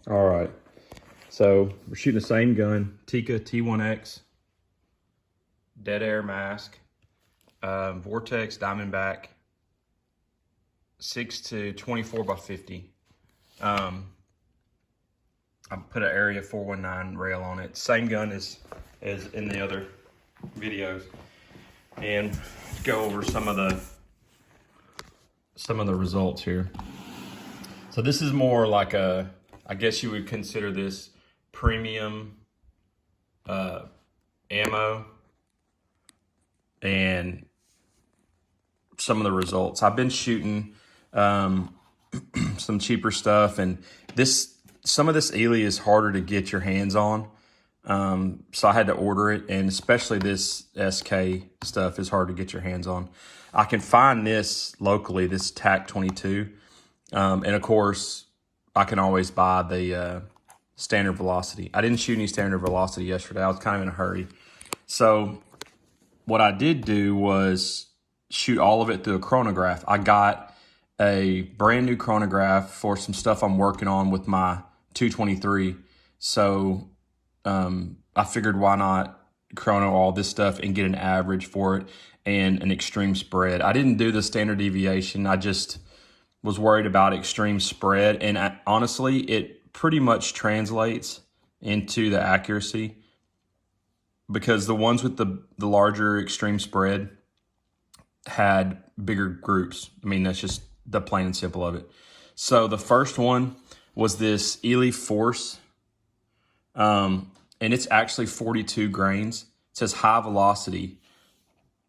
All right, so we're shooting the same gun, Tikka T1X, dead air mask, Vortex Diamondback, 6 to 24 by 50. I put an area 419 rail on it. Same gun as in the other videos, and go over some of the results here. So this is more like a, I guess you would consider this premium ammo, and some of the results. I've been shooting some cheaper stuff, and some of this Eley is harder to get your hands on. So I had to order it, and especially this SK stuff is hard to get your hands on. I can find this locally, this TAC-22, and of course I can always buy the standard velocity. I didn't shoot any standard velocity yesterday. I was kind of in a hurry. So what I did do was shoot all of it through a chronograph. I got a brand new chronograph for some stuff I'm working on with my 223. So I figured why not chrono all this stuff and get an average for it and an extreme spread. I didn't do the standard deviation. I just was worried about extreme spread, and honestly, it pretty much translates into the accuracy, because the ones with the larger extreme spread had bigger groups. I mean, that's just the plain and simple of it. So the first one was this Eley Force, and it's actually 42 grains. It says high velocity,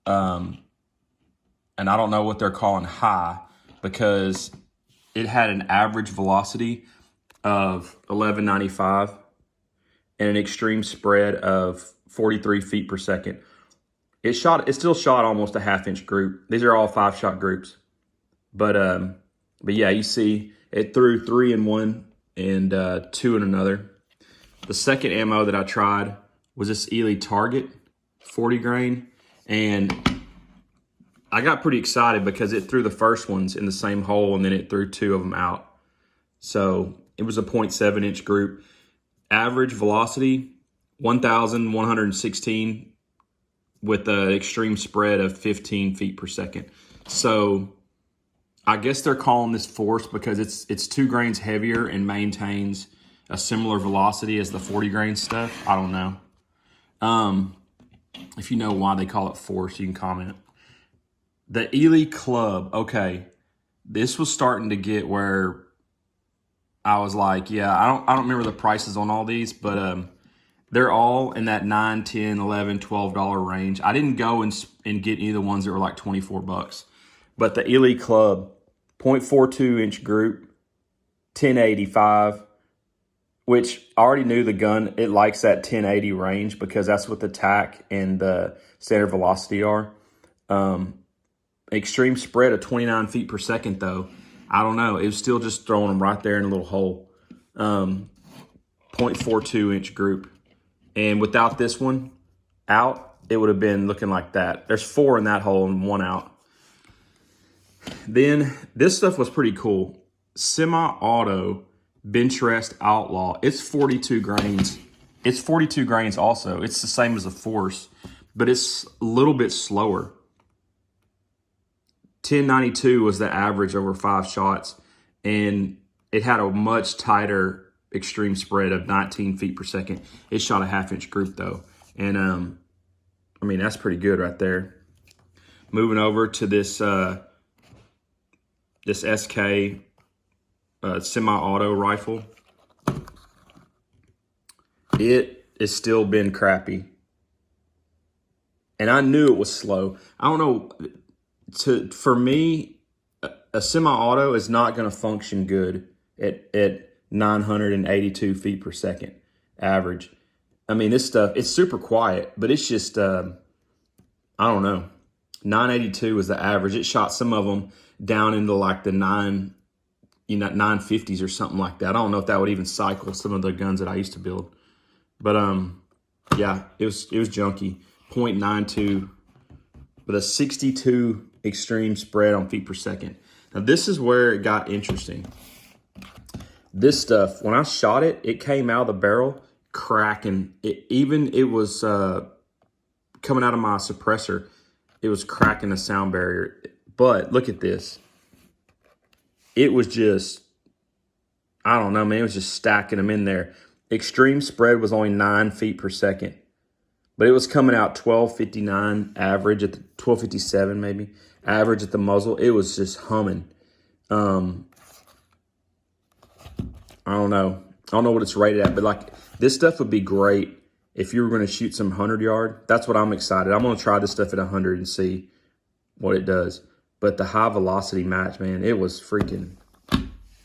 and I don't know what they're calling high, because it had an average velocity of 1195 and an extreme spread of 43 feet per second. It still shot almost a half-inch group. These are all 5-shot groups. But yeah, you see it threw 3 in one and 2 in another. The second ammo that I tried was this Eley Target 40 grain, and I got pretty excited because it threw the first ones in the same hole, and then it threw 2 of them out. So it was a 0.7-inch group. Average velocity, 1,116 with an extreme spread of 15 feet per second. So I guess they're calling this Force because it's 2 grains heavier and maintains a similar velocity as the 40 grain stuff. I don't know. If you know why they call it Force, you can comment. The Eley Club, okay, this was starting to get where I was like, yeah, I don't remember the prices on all these, but they're all in that $9, $10, $11, $12 range. I didn't go and get any of the ones that were like 24 bucks. But the Eley Club, 0.42-inch group, 1085, which I already knew the gun, it likes that 1080 range because that's what the TAC and the standard velocity are. Extreme spread of 29 feet per second, though. I don't know. It was still just throwing them right there in a little hole. 0.42-inch group. And without this one out, it would have been looking like that. There's 4 in that hole and 1 out. Then this stuff was pretty cool. Semi-auto bench rest outlaw. It's 42 grains. It's 42 grains also. It's the same as a Force, but it's a little bit slower. 1092 was the average over 5 shots, and it had a much tighter extreme spread of 19 feet per second. It shot a half-inch group though, and I mean, that's pretty good right there. Moving over to this this SK semi-auto rifle. It has still been crappy, and I knew it was slow. I don't know. For me, a semi-auto is not going to function good at 982 feet per second average. I mean, this stuff, it's super quiet, but it's just, I don't know. 982 was the average. It shot some of them down into like the 950s or something like that. I don't know if that would even cycle some of the guns that I used to build. But yeah, it was junky. 0.92 with a 62 extreme spread on feet per second. Now this is where it got interesting. This stuff, when I shot it, it came out of the barrel cracking. It was coming out of my suppressor. It was cracking the sound barrier. But look at this. It was just, I don't know, man. It was just stacking them in there. Extreme spread was only 9 feet per second. But it was coming out 1259 average at the 1257 maybe average at the muzzle. It was just humming. I don't know. I don't know what it's rated at, but like this stuff would be great if you were going to shoot some 100-yard. That's what I'm excited. I'm going to try this stuff at 100 and see what it does. But the high velocity match, man, it was freaking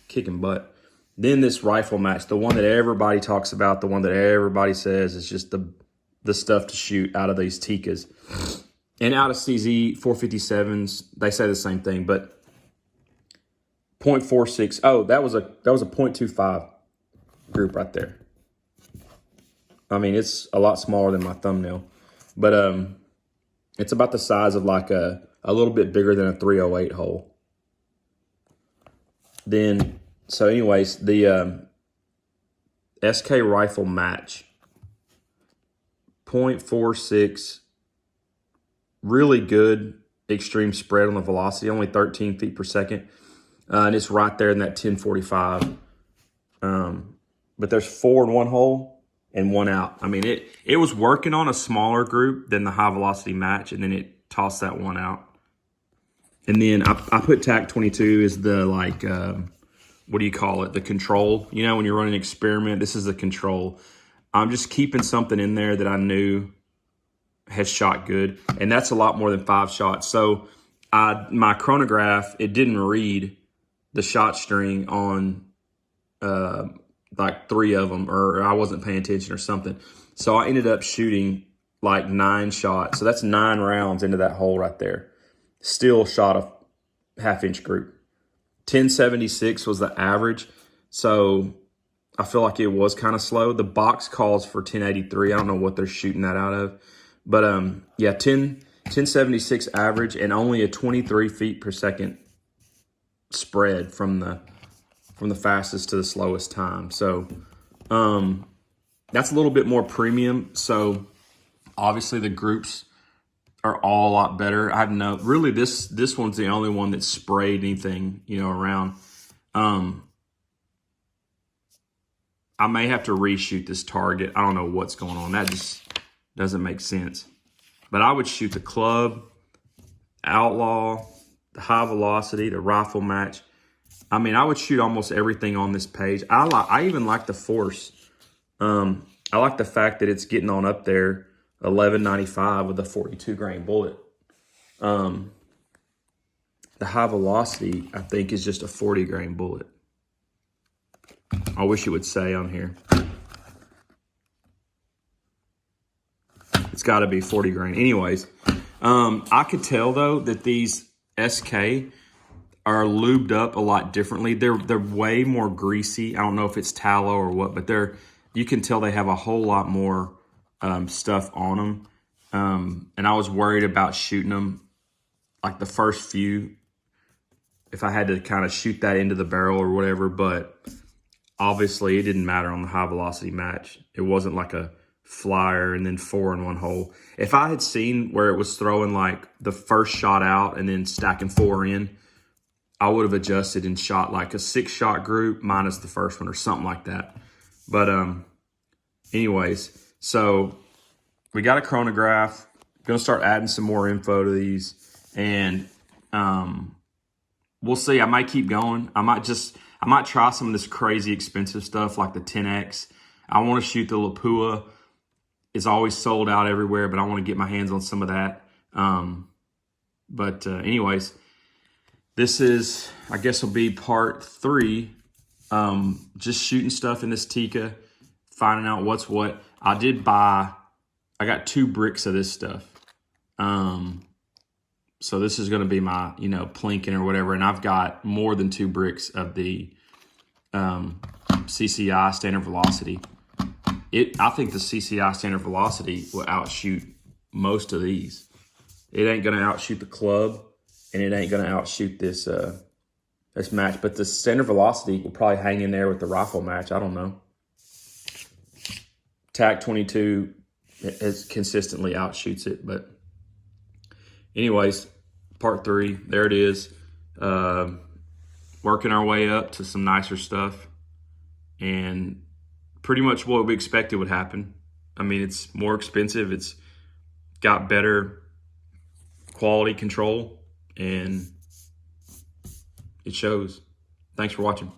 kicking butt. Then this rifle match, the one that everybody talks about, the one that everybody says is just the stuff to shoot out of these Tikkas. And out of CZ 457s, they say the same thing, but 0.46. Oh, that was a 0.25 group right there. I mean, it's a lot smaller than my thumbnail, but it's about the size of like a little bit bigger than a 308 hole. Then, so anyways, the SK rifle match, 0.46, really good extreme spread on the velocity, only 13 feet per second. And it's right there in that 1045. But there's 4 in one hole and 1 out. I mean, it was working on a smaller group than the high velocity match, and then it tossed that 1 out. And then I put TAC 22 as the, like, what do you call it? The control. You know, when you're running an experiment, this is the control. I'm just keeping something in there that I knew has shot good. And that's a lot more than 5 shots. So my chronograph, it didn't read the shot string on like 3 of them, or I wasn't paying attention or something. So I ended up shooting like 9 shots. So that's 9 rounds into that hole right there. Still shot a half-inch group. 1076 was the average. So I feel like it was kind of slow. The box calls for 1083. I don't know what they're shooting that out of. But yeah, 1076 average and only a 23 feet per second spread from the fastest to the slowest time. So that's a little bit more premium. So obviously the groups are all a lot better. I have no, really this one's the only one that sprayed anything, you know, around. I may have to reshoot this target. I don't know what's going on. That just doesn't make sense. But I would shoot the club, outlaw, the high velocity, the rifle match. I mean, I would shoot almost everything on this page. I even like the force. I like the fact that it's getting on up there, 1195 with a 42 grain bullet. The high velocity, I think, is just a 40 grain bullet. I wish it would say on here. It's got to be 40 grain. Anyways, I could tell, though, that these SK are lubed up a lot differently. They're way more greasy. I don't know if it's tallow or what, but you can tell they have a whole lot more stuff on them. And I was worried about shooting them, like the first few, if I had to kind of shoot that into the barrel or whatever, but obviously it didn't matter on the high velocity match. It wasn't like a flyer and then 4 in one hole. If I had seen where it was throwing like the first shot out and then stacking 4 in, I would have adjusted and shot like a 6-shot group minus the first one or something like that. But anyways, so we got a chronograph. Gonna start adding some more info to these, and we'll see. I might keep going. I might try some of this crazy expensive stuff like the 10X. I want to shoot the Lapua. It's always sold out everywhere, but I want to get my hands on some of that. Anyways, this is, I guess, will be part 3. Just shooting stuff in this Tikka, finding out what's what. I got 2 bricks of this stuff. So this is going to be my, plinking or whatever. And I've got more than 2 bricks of the CCI standard velocity. I think the CCI standard velocity will outshoot most of these. It ain't going to outshoot the club, and it ain't going to outshoot this this match. But the standard velocity will probably hang in there with the rifle match. I don't know. TAC-22 has consistently outshoots it. But anyways, part 3, there it is. Working our way up to some nicer stuff. And pretty much what we expected would happen. I mean, it's more expensive. It's got better quality control, and it shows. Thanks for watching.